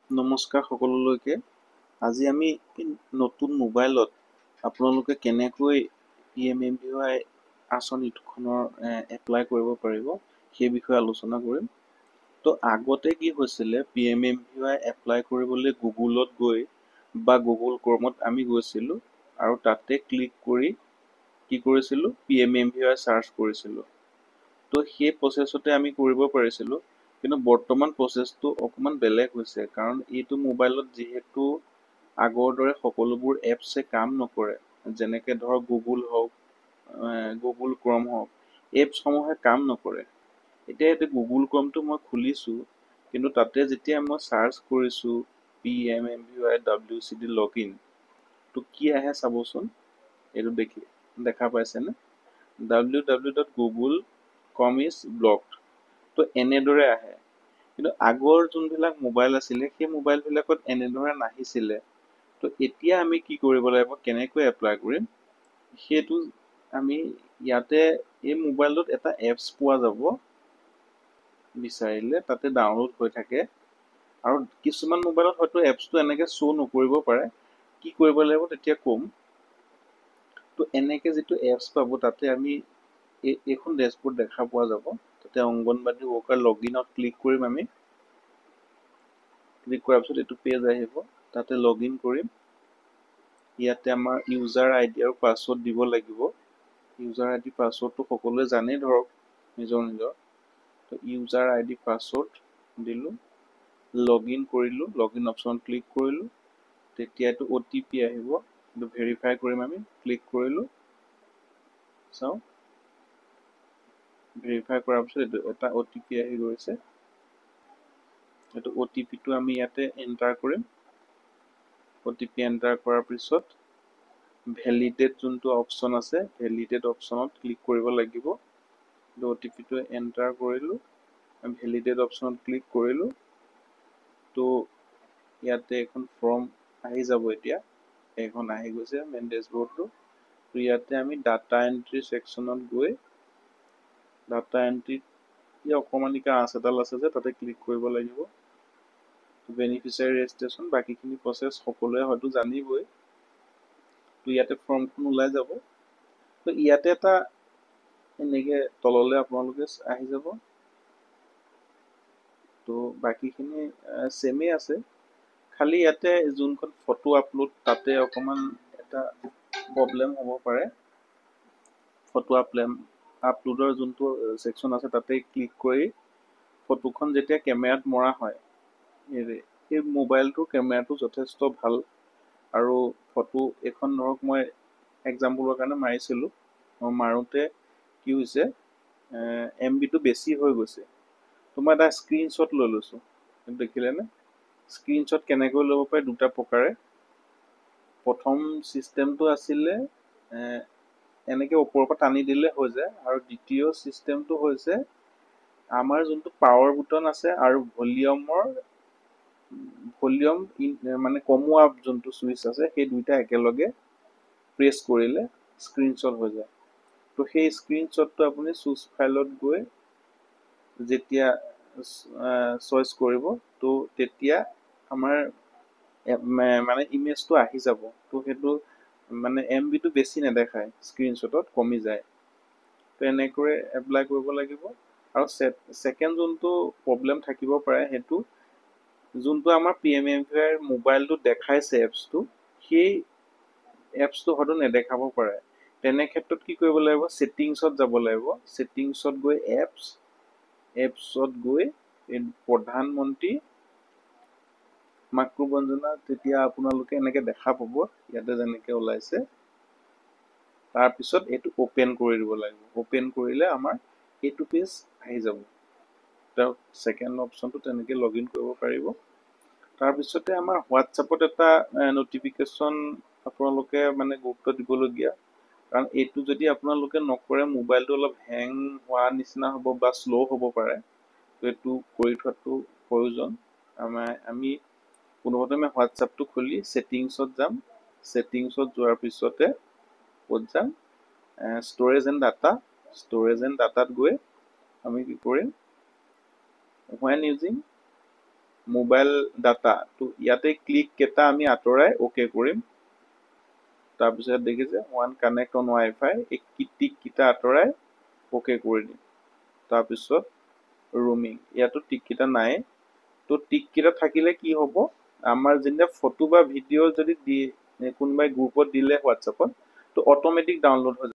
নমস্কাৰ সকলোলৈকে। আজি আমি নতুন মোবাইলত আপোনালোকে কেনেকৈ PMMVY আঁচনিখনৰ এপ্লাই কৰিব পাৰিব সেই বিষয়ে আলোচনা কৰিম। তো আগতে কি হৈছিলে, PMMVY এপ্লাই কৰিবলৈ গুগলত গৈ বা গুগল ক্ৰমত আমি গৈছিলোঁ আৰু তাতে ক্লিক কৰি কি কৰিছিলোঁ, PMMVY চাৰ্চ কৰিছিলোঁ। তো সেই প্ৰচেছতে আমি কৰিব পাৰিছিলোঁ। কিন্তু বৰ্তমান প্ৰচেছটো অকণমান বেলেগ হৈছে, কাৰণ এইটো মোবাইলত যিহেতু আগৰ দৰে সকলোবোৰ এপছে কাম নকৰে, যেনেকৈ ধৰক গুগল হওক, গুগল ক্ৰম হওক, এপছসমূহে কাম নকৰে। এতিয়া গুগল ক্ৰমটো মই খুলিছোঁ, কিন্তু তাতে যেতিয়া মই চাৰ্চ কৰিছোঁ PMMVY WCD লগইন, তো কি আহে চাবচোন। এইটো দেখা পাইছেনে? www.google.com is blocked। তো এনেদৰে আহে। কিন্তু আগৰ যোনবিলাক মোবাইল আছিলে, সেই মোবাইলবিলাকত এনেদৰে নাহিছিলে। তো এতিয়া আমি কি কৰিব লাগিব, কেনেকৈ এপ্লাই কৰিম, সেইটো আমি ইয়াতে এই মোবাইলটোত এটা এপছ পোৱা যাব, বিচাৰিলে তাতে ডাউনলোড হৈ থাকে। আৰু কিছুমান মোবাইলত হয়তো এপছটো এনেকৈ শ্ব' নকৰিব পাৰে। কি কৰিব লাগিব তেতিয়া ক'ম। তো এনেকৈ যিটো এপছ পাব, তাতে আমি এইখন ডেছবৰ্ড দেখা পোৱা যাব। তাতে অংগনবাদী ৱৰ্কাৰ লগইনত ক্লিক কৰিম আমি। ক্লিক কৰাৰ পিছত এইটো পেজ আহিব, তাতে লগইন কৰিম। ইয়াতে আমাৰ ইউজাৰ আইডি আৰু পাছৱৰ্ড দিব লাগিব। ইউজাৰ আইডি পাছৱৰ্ডটো সকলোৱে জানেই ধৰক নিজৰ। তো ইউজাৰ আইডি পাছৱৰ্ড দিলোঁ, লগইন কৰিলোঁ, লগইন অপশ্যন ক্লিক কৰিলোঁ। তেতিয়া এইটো OTP আহিব, এইটো ভেৰিফাই কৰিম আমি। ক্লিক কৰিলোঁ, চাওক ভেৰিফাই কৰাৰ পিছত এইটো এটা OTP আহি গৈছে। এইটো OTPটো আমি ইয়াতে এণ্টাৰ কৰিম। OTP এণ্টাৰ কৰাৰ পিছত ভেলিডেট যোনটো অপশ্যন আছে, ভেলিডেট অপশ্যনত ক্লিক কৰিব লাগিব। OTPটো এণ্টাৰ কৰিলোঁ, ভেলিডেট অপশ্যনত ক্লিক কৰিলোঁ। তো ইয়াতে এখন ফৰ্ম আহি যাব। এতিয়া এইখন আহি গৈছে মেইন ডেছবৰ্ডটো। তো ইয়াতে আমি ডাটা এণ্ট্ৰি ছেকশ্যনত গৈ ডাটা এণ্ট্ৰিত অকণমানিকা আঁচ এডাল আছে যে, তাতে ক্লিক কৰিব লাগিব। বেনিফিচিয়াৰী ৰেজিষ্ট্ৰেশ্যন, বাকীখিনি প্ৰচেছ সকলোৱে হয়তো জানিবই। তো ইয়াতে ফৰ্মখন ওলাই যাব। তো ইয়াতে এটা এনেকৈ তললৈ আপোনালোকে আহি যাব। তো বাকীখিনি ছেমেই আছে, খালি ইয়াতে যোনখন ফটো আপলোড, তাতে অকণমান এটা প্ৰব্লেম হ'ব পাৰে। ফটো আপলোডৰ যোনটো ছেকশ্যন আছে, তাতে ক্লিক কৰি ফটোখন যেতিয়া কেমেৰাত মৰা হয়, এই মোবাইলটোৰ কেমেৰাটো যথেষ্ট ভাল। আৰু ফটো এখন ধৰক মই এক্সাম্পলৰ কাৰণে মাৰিছিলোঁ, মাৰোঁতে কি হৈছে, MBটো বেছি হৈ গৈছে। তো মই এটা স্ক্ৰীনশ্বট লৈ লৈছোঁ, দেখিলেনে? স্ক্ৰীনশ্বট কেনেকৈ ল'ব পাৰে দুটা প্ৰকাৰে। প্ৰথম ছিষ্টেমটো আছিলে এনেকৈ ওপৰৰ পৰা টানি দিলে হৈ যায়, আৰু দ্বিতীয় ছিষ্টেমটো হৈছে আমাৰ যোনটো পাৱাৰ বুটন আছে আৰু ভলিউম মানে কমোৱা যোনটো চুইচ আছে, সেই দুইটা একেলগে প্ৰেছ কৰিলে স্ক্ৰীনশ্বট হৈ যায়। তো সেই স্ক্ৰীনশ্বটটো আপুনি চুজ ফাইলত গৈ যেতিয়া চইচ কৰিব, তো তেতিয়া আমাৰ মানে ইমেজটো আহি যাব। তো সেইটো মানে MBটো বেছি নেদেখায়, স্ক্ৰীনশ্বটত কমি যায়। তো এনেকৈ এপ্লাই কৰিব লাগিব। আৰু ছেকেণ্ড যোনটো প্ৰব্লেম থাকিব পাৰে, সেইটো যোনটো আমাৰ PMMVY মোবাইলটো দেখাইছে এপছটো, সেই এপছটো হয়তো নেদেখাব পাৰে। তেনে ক্ষেত্ৰত কি কৰিব লাগিব, ছেটিংছত যাব লাগিব। ছেটিংছত গৈ এপছত গৈ প্ৰধানমন্ত্ৰী মাতৃ-বন্দনা, তেতিয়া আপোনালোকে এনেকৈ দেখা পাব, ইয়াতে যেনেকৈ ওলাইছে। তাৰপিছত এইটো অ'পেন কৰি দিব লাগিব। অ'পেন কৰিলে আমাৰ এইটো পেজ আহি যাব। তাৰ ছেকেণ্ড অপশ্যনটো তেনেকৈ লগইন কৰিব পাৰিব। তাৰপিছতে আমাৰ হোৱাটছআপত এটা ন'টিফিকেশ্যন আপোনালোকে মানে গুৰুত্ব দিবলগীয়া, কাৰণ এইটো যদি আপোনালোকে নকৰে, মোবাইলটো অলপ হেং হোৱা নিচিনা হ'ব বা শ্ল' হ'ব পাৰে। তো এইটো কৰি থোৱাটো প্ৰয়োজন। আমি পোনপ্ৰথমে হোৱাটছআপটো খুলি ছেটিংছত যাম। ছেটিংছত যোৱাৰ পিছতে ক'ত যাম, storage and data. Storage and ডাটাত গৈ আমি কি কৰিম, when using মোবাইল ডাটা তো ইয়াতে ক্লিক কেইটা আমি আঁতৰাই অ'কে কৰিম। তাৰপিছত দেখিছে ওৱান কানেক্ট অন ৱাইফাই এই টিককেইটা আঁতৰাই অ'কে কৰি দিম। তাৰপিছত ৰুমিং ইয়াতো টিককেইটা নাই। তো টিককেইটা থাকিলে কি হ'ব, আমাৰ যেতিয়া ফটো বা ভিডিঅ' যদি কোনোবাই গ্ৰুপত দিলে হোৱাটছএপত তো অট'মেটিক ডাউনলোড হৈ যাব।